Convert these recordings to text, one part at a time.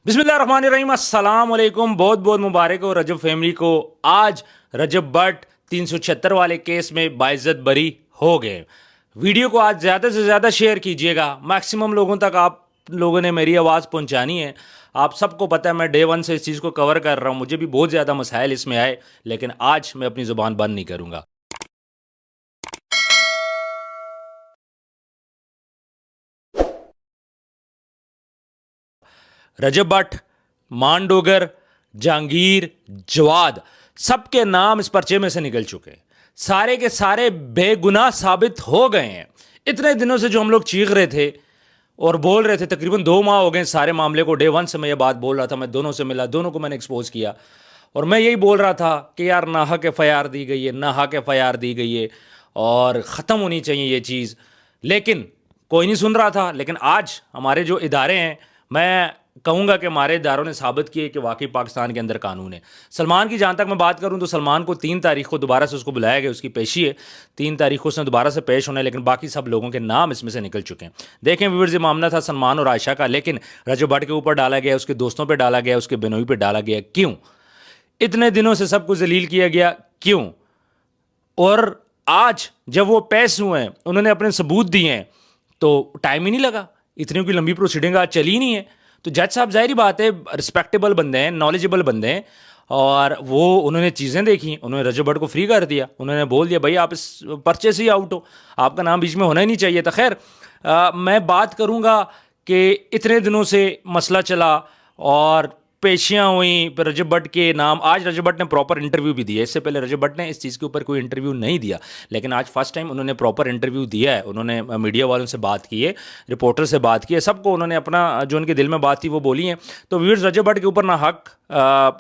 बिस्मिल्लाहिर्रहमानिर्रहीम अस्सलाम वालेकुम। बहुत बहुत मुबारक हो रजब फैमिली को। आज रजब भट्ट 376 वाले केस में बाइज्जत बरी हो गए। वीडियो को आज ज़्यादा से ज़्यादा शेयर कीजिएगा, मैक्सिमम लोगों तक आप लोगों ने मेरी आवाज़ पहुंचानी है। आप सबको पता है मैं डे वन से इस चीज़ को कवर कर रहा हूँ, मुझे भी बहुत ज़्यादा मसाइल इसमें आए, लेकिन आज मैं अपनी ज़ुबान बंद नहीं करूँगा। रजब भट्ट, मांडोगर, जहांगीर, जवाद, सबके नाम इस पर्चे में से निकल चुके हैं। सारे के सारे बेगुनाह साबित हो गए हैं। इतने दिनों से जो हम लोग चीख रहे थे और बोल रहे थे, तकरीबन 2 माह हो गए सारे मामले को। डे वन से मैं ये बात बोल रहा था, मैं दोनों से मिला, दोनों को मैंने एक्सपोज किया और मैं यही बोल रहा था कि यार नाहक FIR दी गई है, नाहक FIR दी गई है और ख़त्म होनी चाहिए ये चीज़, लेकिन कोई नहीं सुन रहा था। लेकिन आज हमारे जो इदारे हैं, मैं कहूँगा कि हमारे इदारों ने साबित किए कि वाकई पाकिस्तान के अंदर कानून है। सलमान की जहाँ तक मैं बात करूँ तो सलमान को 3 तारीख को दोबारा से उसको बुलाया गया, उसकी पेशी है 3 तारीख को उसने दोबारा से पेश होना है, लेकिन बाकी सब लोगों के नाम इसमें से निकल चुके हैं। देखें व्यूअर्स, ये मामला था सलमान और आयशा का, लेकिन रजब भट्ट के ऊपर डाला गया, उसके दोस्तों पर डाला गया, उसके बेनोई पर डाला गया। क्यों? इतने दिनों से सबको जलील किया गया, क्यों? और आज जब वो पेश हुए हैं, उन्होंने अपने सबूत दिए हैं, तो टाइम ही नहीं लगा। इतनी कोई लंबी प्रोसीडिंग आज चली नहीं है। तो जज साहब जाहिर बात है रिस्पेक्टेबल बंदे हैं, नॉलेजेबल बंदे हैं, और वो उन्होंने चीज़ें देखी, उन्होंने रजब भट्ट को फ्री कर दिया। उन्होंने बोल दिया भाई आप इस पर्चे से ही आउट हो, आपका नाम बीच में होना ही नहीं चाहिए था। खैर मैं बात करूँगा कि इतने दिनों से मसला चला और पेशियाँ हुई, फिर रजब भट्ट के नाम, आज रजब भट्ट ने प्रॉपर इंटरव्यू भी दिया। इससे पहले रजब भट्ट ने इस चीज़ के ऊपर कोई इंटरव्यू नहीं दिया, लेकिन आज फर्स्ट टाइम उन्होंने प्रॉपर इंटरव्यू दिया है। उन्होंने मीडिया वालों से बात की है, रिपोर्टर से बात की है, सबको उन्होंने अपना जो उनके दिल में बात थी वो बोली है। तो व्यूअर्स, रजब भट्ट के ऊपर ना हक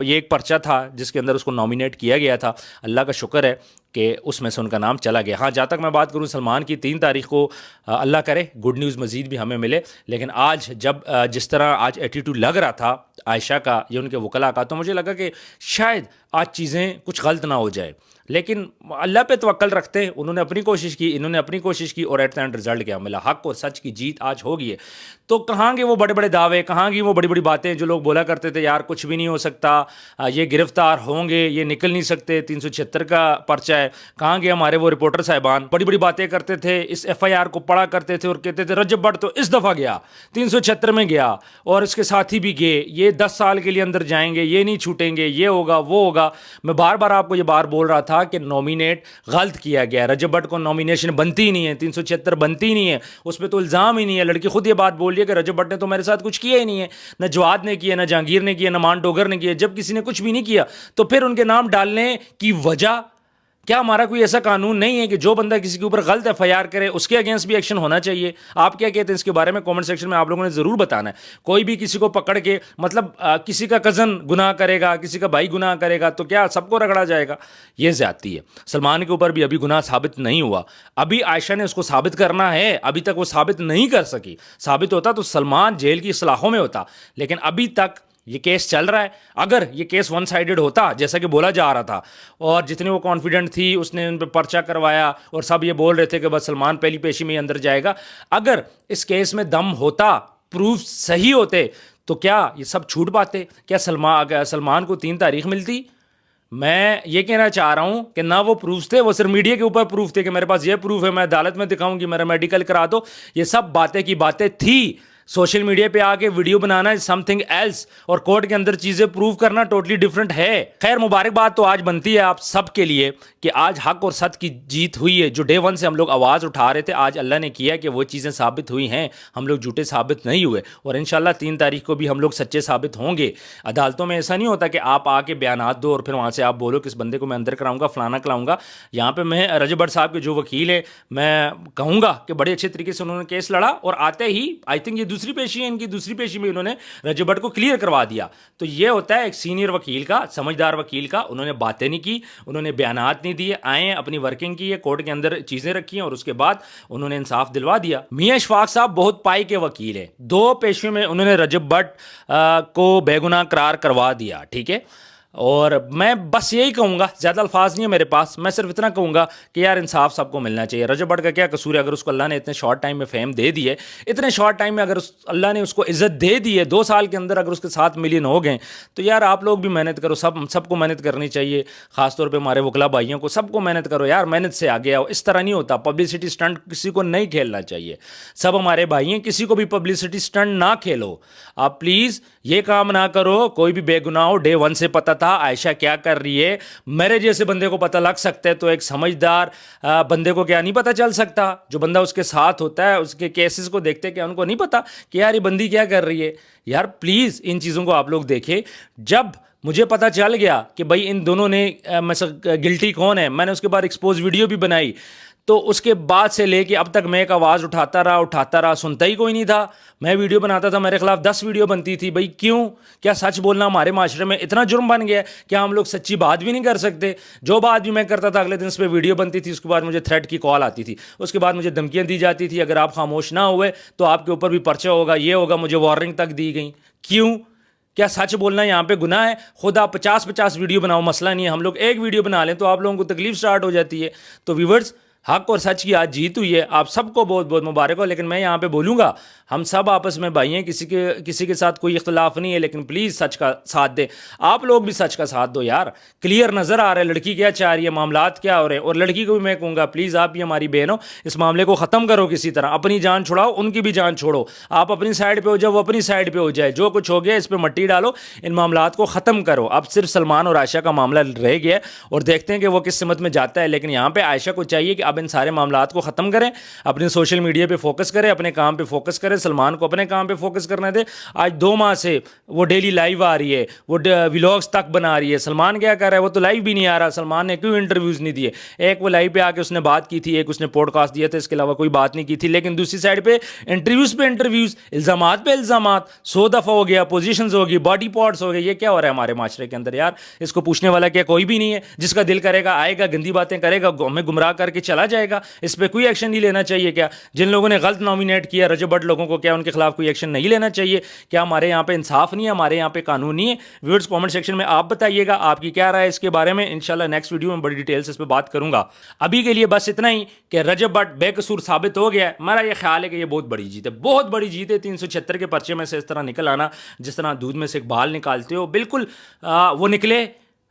ये एक पर्चा था जिसके अंदर उसको नॉमिनेट किया गया था। अल्लाह का शुक्र है कि उसमें से उनका नाम चला गया। हाँ, जहाँ तक मैं बात करूँ सलमान की, 3 तारीख को अल्लाह करे गुड न्यूज़ मज़ीद भी हमें मिले। लेकिन आज जब जिस तरह आज एटीट्यूड लग रहा था आयशा का या उनके वकला का, तो मुझे लगा कि शायद आज चीज़ें कुछ गलत ना हो जाए। लेकिन अल्लाह पे तवक्कल रखते हैं, उन्होंने अपनी कोशिश की, इन्होंने अपनी कोशिश की, और एट द एंड रिजल्ट क्या मिला? हक और सच की जीत आज हो गई है। तो कहाँ गए वो बड़े बड़े दावे, कहाँ गई वो बड़ी बड़ी बातें जो लोग बोला करते थे यार कुछ भी नहीं हो सकता, ये गिरफ्तार होंगे, ये निकल नहीं सकते, 376 का पर्चा है। कहाँ गए हमारे वो रिपोर्टर साहिबान? बड़ी बड़ी बातें करते थे, इस FIR को पढ़ा करते थे और कहते थे रजब भट्ट तो इस दफ़ा गया, 376 में गया और इसके साथी भी गए, ये 10 साल के लिए अंदर जाएंगे, ये नहीं छूटेंगे, ये होगा वो होगा। मैं बार बार आपको ये बार बोल रहा था कि नॉमिनेट गलत किया गया। रजब भट्ट को नॉमिनेशन बनती ही नहीं है, 376 बनती ही नहीं है, उस पर तो इल्ज़ाम ही नहीं है। लड़की खुद ये बात बोल रही है कि रजब भट्ट ने तो मेरे साथ कुछ किया ही नहीं है, न जवाद ने किया, न जहांगीर ने किया, न मान डोगर ने किया। जब किसी ने कुछ भी नहीं किया तो फिर उनके नाम डालने की वजह क्या? हमारा कोई ऐसा कानून नहीं है कि जो बंदा किसी के ऊपर गलत FIR करे उसके अगेंस्ट भी एक्शन होना चाहिए? आप क्या कहते हैं इसके बारे में? कमेंट सेक्शन में आप लोगों ने ज़रूर बताना है। कोई भी किसी को पकड़ के, मतलब किसी का कज़न गुनाह करेगा, किसी का भाई गुनाह करेगा तो क्या सबको रगड़ा जाएगा? ये ज़्यादती है। सलमान के ऊपर भी अभी गुनाह साबित नहीं हुआ, अभी आयशा ने उसको साबित करना है, अभी तक वो साबित नहीं कर सकी। साबित होता तो सलमान जेल की सलाखों में होता, लेकिन अभी तक ये केस चल रहा है। अगर ये केस वन साइडेड होता जैसा कि बोला जा रहा था, और जितने वो कॉन्फिडेंट थी उसने उन पर पर्चा करवाया और सब ये बोल रहे थे कि बस सलमान पहली पेशी में ही अंदर जाएगा, अगर इस केस में दम होता, प्रूफ सही होते, तो क्या ये सब छूट पाते? क्या सलमान को 3 तारीख मिलती? मैं ये कहना चाह रहा हूं कि ना वो प्रूफ थे, वो सिर्फ मीडिया के ऊपर प्रूफ थे कि मेरे पास ये प्रूफ है, मैं अदालत में दिखाऊंगी, मेरा मेडिकल करा दो। ये सब बातें की बातें थी। सोशल मीडिया पे आके video banana is something else, और कोर्ट के अंदर चीजें प्रूव करना टोटली डिफरेंट है। खैर, मुबारकबाद तो आज बनती है आप सब के लिए कि आज हक और सच की जीत हुई है। जो डे वन से हम लोग आवाज़ उठा रहे थे, आज अल्लाह ने किया कि वो चीज़ें साबित हुई हैं, हम लोग झूठे साबित नहीं हुए, और इंशाल्लाह 3 तारीख को भी हम लोग सच्चे साबित होंगे। अदालतों में ऐसा नहीं होता कि आप आके बयानात दो और फिर वहाँ से आप बोलो किस बंदे को मैं अंदर कराऊंगा, फलाना कराऊंगा। यहाँ पे मैं रजब भट्ट साहब के जो वकील है, मैं कहूँगा कि बड़े अच्छे तरीके से उन्होंने केस लड़ा, और आते ही आई थिंक ये दूसरी पेशी है इनकी, दूसरी पेशी में उन्होंने रजब भट्ट को क्लियर करवा दिया। तो ये होता है एक सीनियर वकील का, समझदार वकील का। उन्होंने बातें नहीं की, उन्होंने बयानात नहीं दिए, आए अपनी वर्किंग की है, कोर्ट के अंदर चीज़ें रखी हैं और उसके बाद उन्होंने इंसाफ दिलवा दिया। मियां इशफाक साहब बहुत पाई के वकील हैं, 2 पेशियों में उन्होंने रजब भट्ट को बेगुनाह करार करवा दिया। ठीक है, اور میں بس یہی کہوں گا, زیادہ الفاظ نہیں ہے میرے پاس, میں صرف اتنا کہوں گا کہ یار انصاف سب کو ملنا چاہیے. رجب بٹ کا کیا قصور ہے؟ اگر اس کو اللہ نے اتنے شارٹ ٹائم میں فیم دے دی ہے, اتنے شارٹ ٹائم میں اگر اللہ نے اس کو عزت دے دی ہے, 2 سال کے اندر اگر اس کے 7 ملین ہو گئے, تو یار آپ لوگ بھی محنت کرو. سب کو محنت کرنی چاہیے, خاص طور پہ ہمارے وکلا بھائیوں کو, سب کو محنت کرو یار, محنت سے آگے آؤ. اس طرح نہیں ہوتا, پبلسٹی اسٹنٹ کسی کو نہیں کھیلنا چاہیے. سب ہمارے بھائی ہیں, کسی کو بھی پبلسٹی اسٹنٹ نہ کھیلو آپ پلیز, یہ کام نہ کرو. کوئی بھی بے گناہ ہو, ڈے 1 سے پتہ تھا عائشہ کیا کر رہی ہے. میرے جیسے بندے کو پتہ لگ سکتا ہے, تو ایک سمجھدار بندے کو کیا نہیں پتہ چل سکتا؟ جو بندہ اس کے ساتھ ہوتا ہے, اس کے کیسز کو دیکھتے, کیا ان کو نہیں پتہ کہ یار یہ بندی کیا کر رہی ہے؟ یار پلیز ان چیزوں کو آپ لوگ دیکھیں. جب مجھے پتہ چل گیا کہ بھائی ان دونوں نے گلٹی کون ہے, میں نے اس کے بعد ایکسپوز ویڈیو بھی بنائی, تو اس کے بعد سے لے کے اب تک میں ایک آواز اٹھاتا رہا, سنتا ہی کوئی نہیں تھا. میں ویڈیو بناتا تھا, میرے خلاف 10 ویڈیو بنتی تھی. بھائی کیوں؟ کیا سچ بولنا ہمارے معاشرے میں اتنا جرم بن گیا ہے؟ کیا ہم لوگ سچی بات بھی نہیں کر سکتے؟ جو بات بھی میں کرتا تھا, اگلے دن اس پہ ویڈیو بنتی تھی, اس کے بعد مجھے تھریٹ کی کال آتی تھی, اس کے بعد مجھے دھمکیاں دی جاتی تھی, اگر آپ خاموش نہ ہوئے تو آپ کے اوپر بھی پرچہ ہوگا, یہ ہوگا. مجھے وارننگ تک دی گئی. کیوں؟ کیا سچ بولنا یہاں پہ گناہ ہے؟ خدا 50 ویڈیو بناؤ, مسئلہ نہیں ہے. ہم لوگ ایک ویڈیو بنا لیں تو آپ لوگوں کو تکلیف سٹارٹ ہو جاتی ہے. تو ویورز, حق اور سچ کی آج جیت ہوئی ہے, آپ سب کو بہت بہت مبارک ہو. لیکن میں یہاں پہ بولوں گا, ہم سب آپس میں بھائی ہیں, کسی کے ساتھ کوئی اختلاف نہیں ہے, لیکن پلیز سچ کا ساتھ دے. آپ لوگ بھی سچ کا ساتھ دو یار. کلیئر نظر آ رہا ہے لڑکی کیا چاہ رہی ہے, معاملات کیا ہو رہے ہیں. اور لڑکی کو بھی میں کہوں گا, پلیز آپ بھی ہماری بہن ہو, اس معاملے کو ختم کرو کسی طرح. اپنی جان چھڑاؤ, ان کی بھی جان چھوڑو. آپ اپنی سائڈ پہ ہو جاؤ, وہ اپنی سائڈ پہ ہو جائے. جو کچھ ہو گیا اس پہ مٹی ڈالو, ان معاملات کو ختم کرو. اب صرف سلمان اور عائشہ کا معاملہ رہ گیا ہے, اور دیکھتے ہیں کہ وہ کس سمت میں جاتا ہے. لیکن یہاں پہ عائشہ کو چاہیے کہ اب ان سارے معاملات کو ختم کریں, اپنے سوشل میڈیا پہ فوکس کریں, اپنے کام پہ فوکس کریں. سلمان کو اپنے کام پہ فوکس کرنے دے. آج 2 ماہ سے وہ ڈیلی لائیو آ رہی ہے, وہ ولاگز تک بنا رہی ہے. سلمان کیا کر رہا ہے؟ وہ تو لائیو بھی نہیں آ رہا. سلمان نے کیوں انٹرویوز نہیں دیے؟ ایک وہ لائیو پہ آ کے اس نے بات کی تھی, ایک اس نے پوڈ کاسٹ دیا تھا, اس کے علاوہ کوئی بات نہیں کی تھی. لیکن دوسری سائڈ پہ انٹرویوز, الزامات پہ الزامات, 100 دفعہ ہو گیا, پوزیشنز ہو گئی, باڈی پارٹس ہو گئے. یہ کیا ہو رہا ہے ہمارے معاشرے کے اندر یار؟ اس کو پوچھنے والا کیا کوئی بھی نہیں ہے؟ جس کا دل کرے گا آئے گا, گندی باتیں کرے گا, ہمیں گمراہ کر کے چلا جائے گا. اس پہ کوئی ایکشن نہیں لینا چاہیے کیا؟ جن لوگوں نے غلط نامینیٹ کیا رجب بٹ لوگوں کو, کیا ان کے خلاف کوئی ایکشن نہیں لینا چاہیے کیا؟ ہمارے یہاں پہ انصاف نہیں ہے, ہمارے یہاں پہ قانون نہیں ہے. ویورز کامنٹ سیکشن میں آپ بتائیے گا آپ کی کیا رائے اس کے بارے میں. انشاءاللہ نیکسٹ ویڈیو میں بڑی ڈیٹیل سے اس پہ بات کروں گا. ابھی کے لیے بس اتنا ہی کہ رجب بٹ بے قصور ثابت ہو گیا ہے. میرا یہ خیال ہے کہ یہ بہت بڑی جیت ہے, بہت بڑی جیت ہے. 376 کے پرچے میں سے اس طرح نکل آنا, جس طرح دودھ میں سے ایک بال نکالتے ہو, بالکل وہ نکلے,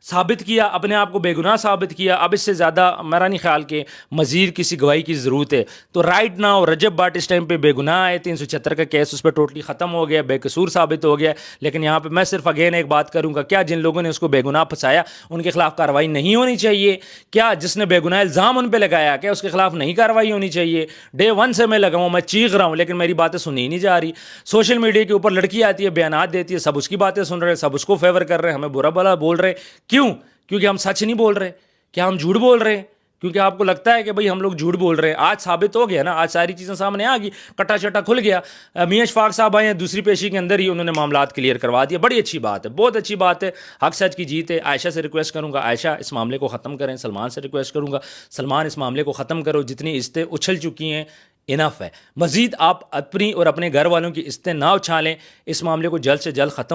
ثابت کیا, اپنے آپ کو بے گناہ ثابت کیا. اب اس سے زیادہ میرا نہیں خیال کہ مزید کسی گواہی کی ضرورت ہے. تو رائٹ ناؤ رجب بٹ اس ٹائم پہ بے گناہ ہے. 376 کا کیس اس پہ ٹوٹلی ختم ہو گیا, بے قصور ثابت ہو گیا. لیکن یہاں پہ میں صرف اگین ایک بات کروں گا, کیا جن لوگوں نے اس کو بے گناہ پھنسایا ان کے خلاف کارروائی نہیں ہونی چاہیے؟ کیا جس نے بے گناہ الزام ان پہ لگایا, کیا اس کے خلاف نہیں کارروائی ہونی چاہیے؟ ڈے 1 سے میں لگاؤں, میں چیخ رہا ہوں, لیکن میری باتیں سنی ہی نہیں جا رہی. سوشل میڈیا کے اوپر لڑکی آتی ہے, بیانات دیتی ہے, سب اس کی باتیں سن رہے, سب اس کو فیور کر رہے, ہمیں برا بھلا بول رہے. کیوں؟ کیونکہ ہم سچ نہیں بول رہے. کیا ہم جھوٹ بول رہے ہیں؟ کیونکہ آپ کو لگتا ہے کہ بھئی ہم لوگ جھوٹ بول رہے ہیں. آج ثابت ہو گیا نا, آج ساری چیزیں سامنے آ گئی, کٹا چٹا کھل گیا. میاں اشفاق صاحب آئے ہیں, دوسری پیشی کے اندر ہی انہوں نے معاملات کلیئر کروا دیا. بڑی اچھی بات ہے, بہت اچھی بات ہے. حق سچ کی جیت ہے. عائشہ سے ریکویسٹ کروں گا, عائشہ اس معاملے کو ختم کریں. سلمان سے ریکویسٹ کروں گا, سلمان اس معاملے کو ختم کرو. جتنی عزتیں اچھل چکی ہیں انف ہے. مزید آپ اپنی اور اپنے گھر والوں کی عزتیں نہ اچھالیں. اس معاملے کو جلد سے جلد ختم